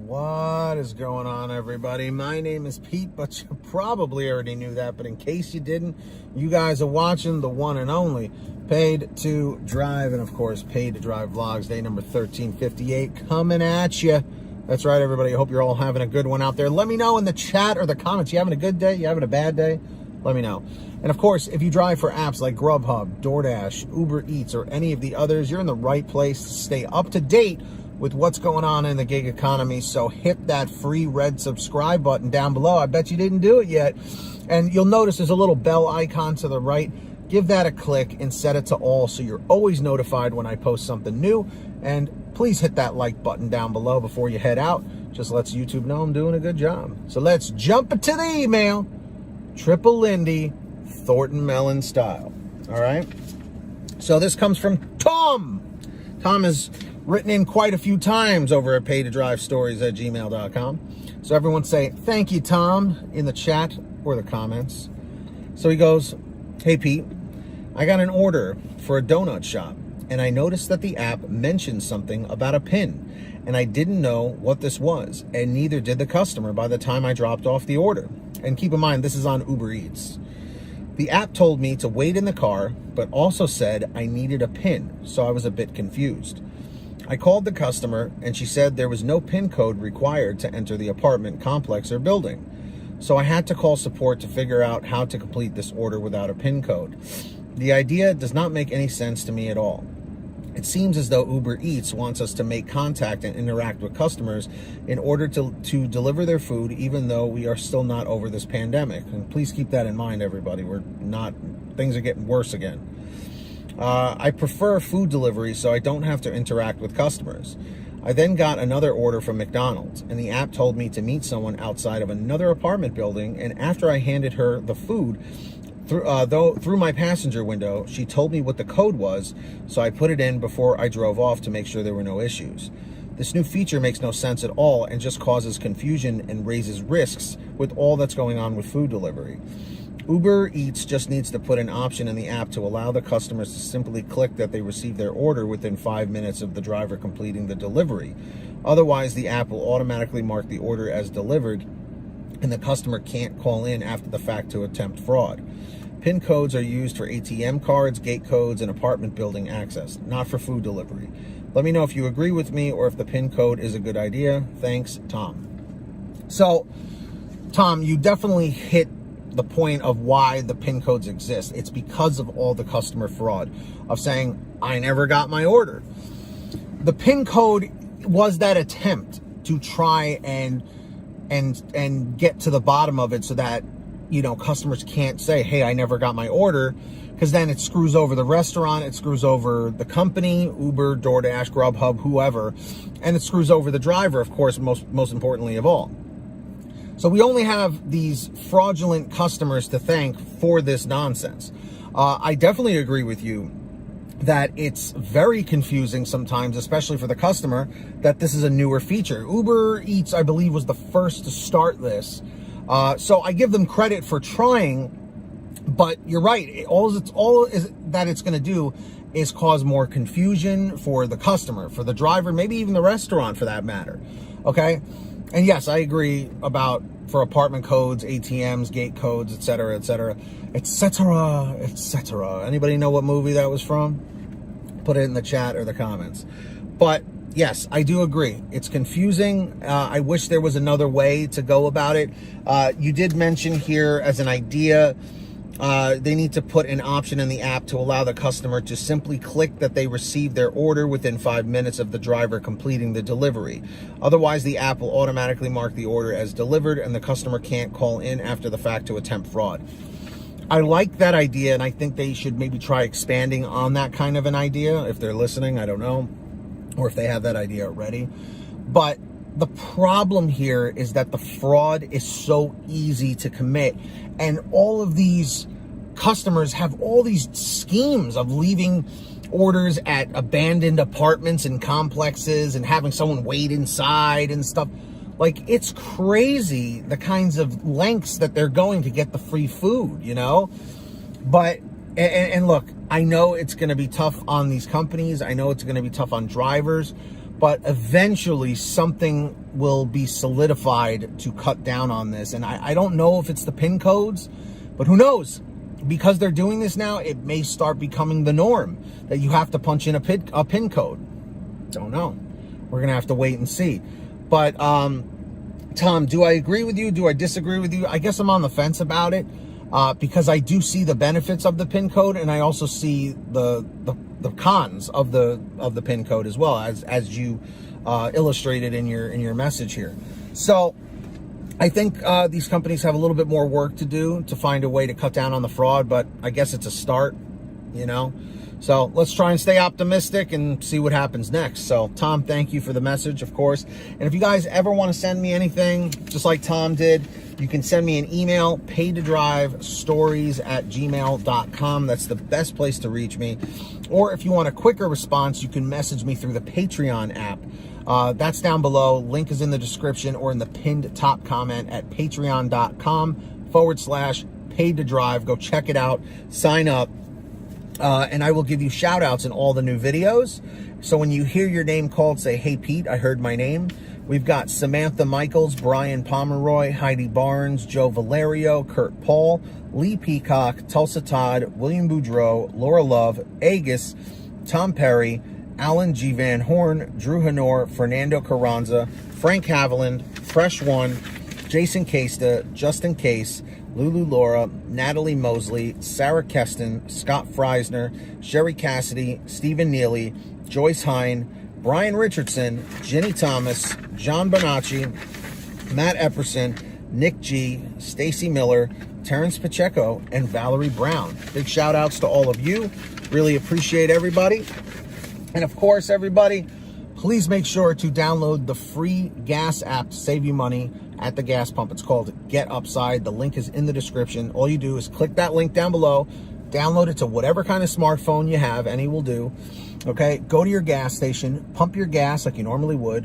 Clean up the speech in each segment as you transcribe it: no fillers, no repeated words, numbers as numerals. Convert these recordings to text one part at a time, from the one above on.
What is going on, everybody? My name is Pete, but you probably already knew that. But in case you didn't, you guys are watching the one and only Paid to Drive, and of course, Paid to Drive Vlogs, day number 1358, coming at you. That's right, everybody. I hope you're all having a good one out there. Let me know in the chat or the comments. You having a good day? You having a bad day? Let me know. And of course, if you drive for apps like GrubHub, DoorDash, Uber Eats, or any of the others, you're in the right place to stay up to date with what's going on in the gig economy. So hit that free red subscribe button down below. I bet you didn't do it yet. And you'll notice there's a little bell icon to the right. Give that a click and set it to all so you're always notified when I post something new. And please hit that like button down below before you head out. Just lets YouTube know I'm doing a good job. So let's jump into the email. Triple Lindy, Thornton Mellon style. All right. So this comes from Tom. Tom has written in quite a few times over at paytodrivestories@gmail.com. So everyone say, thank you, Tom, in the chat or the comments. So he goes, hey, Pete, I got an order for a donut shop, and I noticed that the app mentioned something about a pin, and I didn't know what this was, and neither did the customer by the time I dropped off the order. And keep in mind, this is on Uber Eats. The app told me to wait in the car, but also said I needed a pin, so I was a bit confused. I called the customer, and she said there was no PIN code required to enter the apartment complex or building. So I had to call support to figure out how to complete this order without a PIN code. The idea does not make any sense to me at all. It seems as though Uber Eats wants us to make contact and interact with customers in order to deliver their food, even though we are still not over this pandemic. And please keep that in mind, everybody. Things are getting worse again. I prefer food delivery so I don't have to interact with customers. I then got another order from McDonald's, and the app told me to meet someone outside of another apartment building, and after I handed her the food through my passenger window, she told me what the code was, so I put it in before I drove off to make sure there were no issues. This new feature makes no sense at all and just causes confusion and raises risks with all that's going on with food delivery. Uber Eats just needs to put an option in the app to allow the customers to simply click that they received their order within 5 minutes of the driver completing the delivery. Otherwise, the app will automatically mark the order as delivered, and the customer can't call in after the fact to attempt fraud. PIN codes are used for ATM cards, gate codes, and apartment building access, not for food delivery. Let me know if you agree with me or if the PIN code is a good idea. Thanks, Tom. So, Tom, you definitely hit the point of why the PIN codes exist. It's because of all the customer fraud of saying, I never got my order. The PIN code was that attempt to try and get to the bottom of it so that, customers can't say, hey, I never got my order, because then it screws over the restaurant, it screws over the company, Uber, DoorDash, GrubHub, whoever, and it screws over the driver, of course, most importantly of all. So we only have these fraudulent customers to thank for this nonsense. I definitely agree with you that it's very confusing sometimes, especially for the customer, that this is a newer feature. Uber Eats, I believe, was the first to start this. So I give them credit for trying, but you're right. All that it's going to do is cause more confusion for the customer, for the driver, maybe even the restaurant for that matter. Okay? And yes, I agree for apartment codes, ATMs, gate codes, etc., etc., etc., etc. Anybody know what movie that was from? Put it in the chat or the comments. But yes, I do agree. It's confusing. I wish there was another way to go about it. You did mention here as an idea, they need to put an option in the app to allow the customer to simply click that they received their order within 5 minutes of the driver completing the delivery. Otherwise, the app will automatically mark the order as delivered, and the customer can't call in after the fact to attempt fraud. I like that idea, and I think they should maybe try expanding on that kind of an idea. If they're listening, I don't know, or if they have that idea already. But the problem here is that the fraud is so easy to commit, and all of these customers have all these schemes of leaving orders at abandoned apartments and complexes and having someone wait inside and stuff. Like, it's crazy the kinds of lengths that they're going to get the free food, But, and look, I know it's going to be tough on these companies. I know it's going to be tough on drivers. but eventually something will be solidified to cut down on this. And I don't know if it's the PIN codes, but who knows? Because they're doing this now, it may start becoming the norm that you have to punch in a PIN code. Don't know. We're going to have to wait and see. But, Tom, do I agree with you? Do I disagree with you? I guess I'm on the fence about it, because I do see the benefits of the PIN code, and I also see the cons of the PIN code as well, as you illustrated in your message here. So I think these companies have a little bit more work to do to find a way to cut down on the fraud, but I guess it's a start, you know. So let's try and stay optimistic and see what happens next. So Tom, thank you for the message, of course. And if you guys ever want to send me anything, just like Tom did, you can send me an email, paidtodrivestories@gmail.com. That's the best place to reach me. Or if you want a quicker response, you can message me through the Patreon app. That's down below. Link is in the description or in the pinned top comment at patreon.com/paidtodrive. Go check it out. Sign up. And I will give you shout outs in all the new videos. So when you hear your name called, say, "Hey Pete, I heard my name." We've got Samantha Michaels, Brian Pomeroy, Heidi Barnes, Joe Valerio, Kurt Paul, Lee Peacock, Tulsa Todd, William Boudreau, Laura Love, Agus, Tom Perry, Alan G. Van Horn, Drew Hanor, Fernando Carranza, Frank Haviland, Fresh One, Jason Casta, Justin Case, Lulu Laura, Natalie Mosley, Sarah Keston, Scott Freisner, Sherry Cassidy, Stephen Neely, Joyce Hine, Brian Richardson, Jenny Thomas, John Bonacci, Matt Epperson, Nick G, Stacy Miller, Terrence Pacheco, and Valerie Brown. Big shout outs to all of you. Really appreciate everybody. And of course, everybody, please make sure to download the free gas app to save you money at the gas pump. It's called Get Upside. The link is in the description. All you do is click that link down below, download it to whatever kind of smartphone you have, any will do. Okay, go to your gas station, pump your gas like you normally would,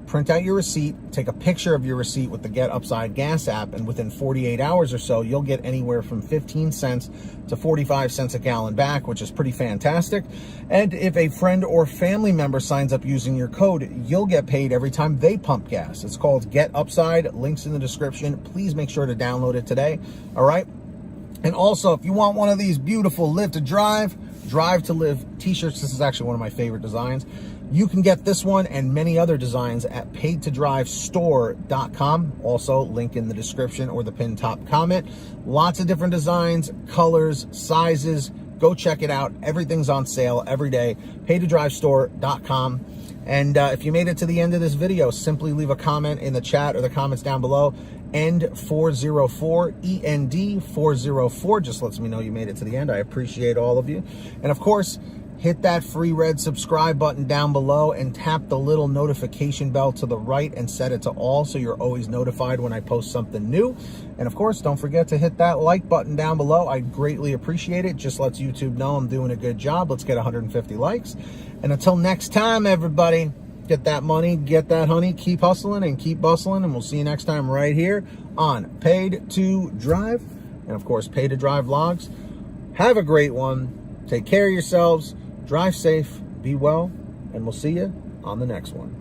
print out your receipt, take a picture of your receipt with the Get Upside gas app, and within 48 hours or so, you'll get anywhere from 15 cents to 45 cents a gallon back, which is pretty fantastic. And if a friend or family member signs up using your code, you'll get paid every time they pump gas. It's called Get Upside. Links in the description. Please make sure to download it today. All right. And also, if you want one of these beautiful Live to Drive, Drive to Live t-shirts, this is actually one of my favorite designs. You can get this one and many other designs at paidtodrivestore.com. Also, link in the description or the pinned top comment. Lots of different designs, colors, sizes. Go check it out. Everything's on sale every day. paidtodrivestore.com. And if you made it to the end of this video, simply leave a comment in the chat or the comments down below. END404, END404, just lets me know you made it to the end. I appreciate all of you. And of course, hit that free red subscribe button down below and tap the little notification bell to the right and set it to all so you're always notified when I post something new. And of course, don't forget to hit that like button down below. I'd greatly appreciate it. Just lets YouTube know I'm doing a good job. Let's get 150 likes. And until next time, everybody, get that money, get that honey, keep hustling and keep bustling, and we'll see you next time right here on Paid to Drive, and of course, Paid to Drive Vlogs. Have a great one. Take care of yourselves. Drive safe. Be well. And we'll see you on the next one.